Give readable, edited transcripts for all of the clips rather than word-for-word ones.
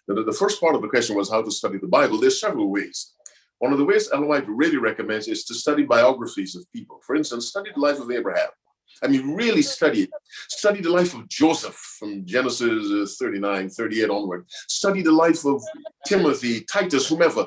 The first part of the question was how to study the Bible. There's several ways. One of the ways Ellen White really recommends is to study biographies of people. For instance, study the life of Abraham. I mean, really study it. Study the life of Joseph from Genesis 39, 38 onward. Study the life of Timothy, Titus, whomever,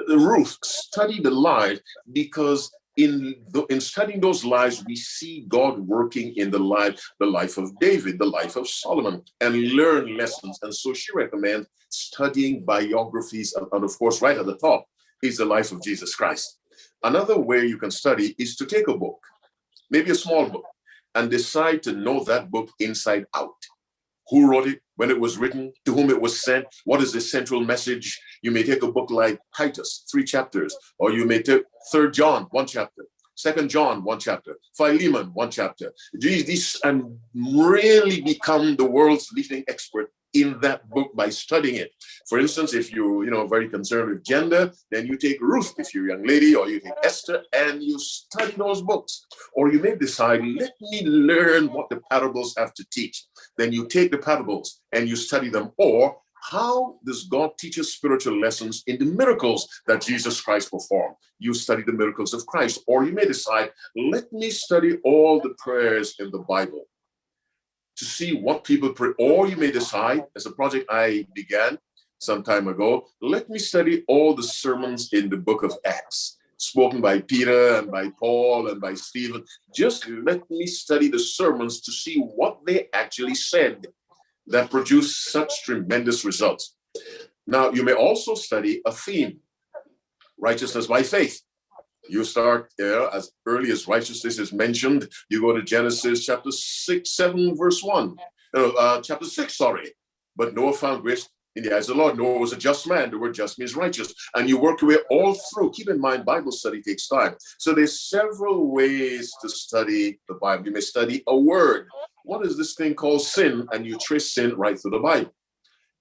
Ruth. Study the life, because in studying those lives, we see God working in the life of David, the life of Solomon, and learn lessons. And so she recommends studying biographies. And of course, right at the top is the life of Jesus Christ. Another way you can study is to take a book, maybe a small book, and decide to know that book inside out. Who wrote it, when it was written, to whom it was sent, what is the central message? You may take a book like Titus, 3 chapters, or you may take 3 John, 1 chapter, 2 John, 1 chapter, Philemon, 1 chapter. And really become the world's leading expert in that book by studying it. For instance, if you're very conservative gender, then you take Ruth if you're a young lady, or you take Esther, and you study those books. Or you may decide, let me learn what the parables have to teach. Then you take the parables and you study them. Or how does God teach us spiritual lessons in the miracles that Jesus Christ performed? You study the miracles of Christ. Or you may decide, let me study all the prayers in the Bible to see what people pray. Or you may decide, as a project I began some time ago, let me study all the sermons in the book of Acts, spoken by Peter and by Paul and by Stephen. Just let me study the sermons to see what they actually said that produced such tremendous results. Now, you may also study a theme, righteousness by faith. You start as early as righteousness is mentioned. You go to Genesis chapter 7, verse 1. Chapter 6, sorry. But Noah found grace in the eyes of the Lord. Noah was a just man. The word just means righteous. And you work your way all through. Keep in mind, Bible study takes time. So there's several ways to study the Bible. You may study a word. What is this thing called sin? And you trace sin right through the Bible.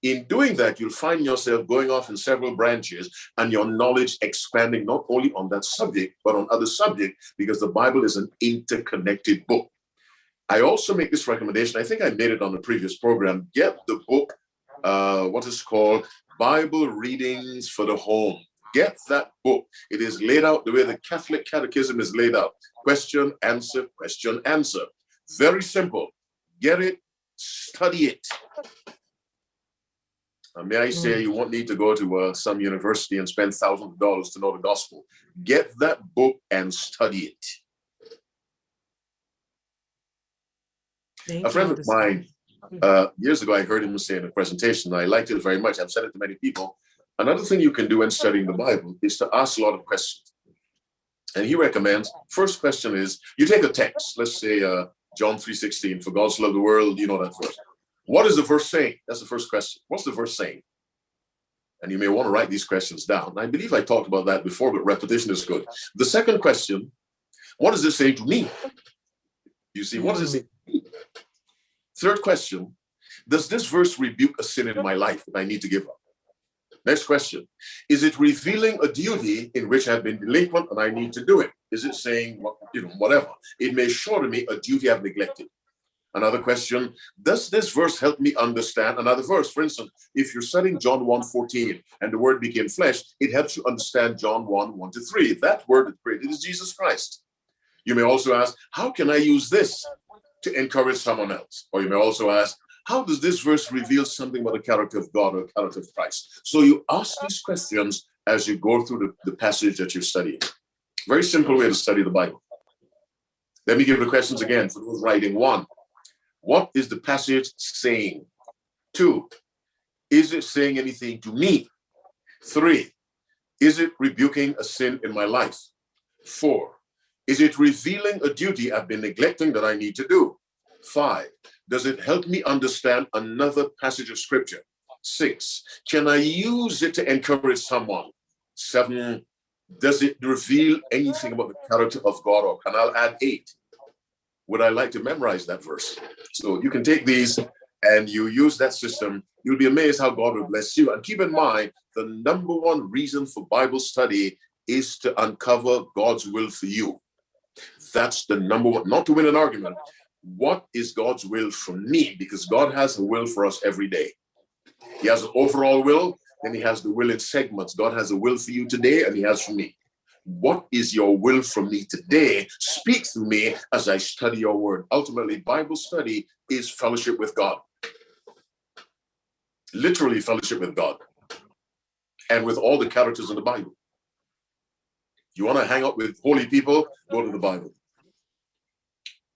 In doing that, you'll find yourself going off in several branches and your knowledge expanding not only on that subject, but on other subjects, because the Bible is an interconnected book. I also make this recommendation. I think I made it on the previous program. Get the book, what is called Bible Readings for the Home. Get that book. It is laid out the way the Catholic Catechism is laid out. Question, answer, question, answer. Very simple. Get it, study it. May I say, you won't need to go to some university and spend thousands of dollars to know the gospel. Get that book and study it. A friend of mine, years ago, I heard him say in a presentation, I liked it very much. I've said it to many people. Another thing you can do when studying the Bible is to ask a lot of questions. And he recommends, first question is, you take a text, let's say John 3:16, for God so loved the world, you know that verse. What is the verse saying? That's the first question. What's the verse saying? And you may want to write these questions down. I believe I talked about that before, but repetition is good. The second question, what does it say to me? You see, what does it say to me? Third question, does this verse rebuke a sin in my life that I need to give up? Next question, is it revealing a duty in which I've been delinquent and I need to do it? Is it saying, whatever? It may show to me a duty I've neglected. Another question, does this verse help me understand another verse? For instance, if you're studying John 1:14 and the word became flesh, it helps you understand John 1:1-3. That word that created is Jesus Christ. You may also ask, how can I use this to encourage someone else? Or you may also ask, how does this verse reveal something about the character of God or the character of Christ? So you ask these questions as you go through the passage that you're studying. Very simple way to study the Bible. Let me give the questions again for those writing. 1, what is the passage saying? 2, is it saying anything to me? 3, is it rebuking a sin in my life? 4, is it revealing a duty I've been neglecting that I need to do? 5, does it help me understand another passage of scripture? 6, can I use it to encourage someone? 7, does it reveal anything about the character of God? Or can I add 8? Would I like to memorize that verse? So you can take these and you use that system. You'll be amazed how God will bless you. And keep in mind, the number one reason for Bible study is to uncover God's will for you. That's the number one, not to win an argument. What is God's will for me? Because God has a will for us every day. He has an overall will, then he has the will in segments. God has a will for you today, and he has for me. What is your will for me today? Speak through me as I study your word. Ultimately, Bible study is fellowship with God. Literally fellowship with God and with all the characters in the Bible. You want to hang out with holy people? Go to the Bible.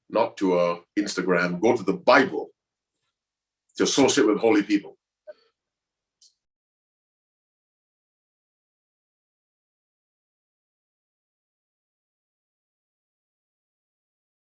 Not to Instagram. Go to the Bible to associate with holy people.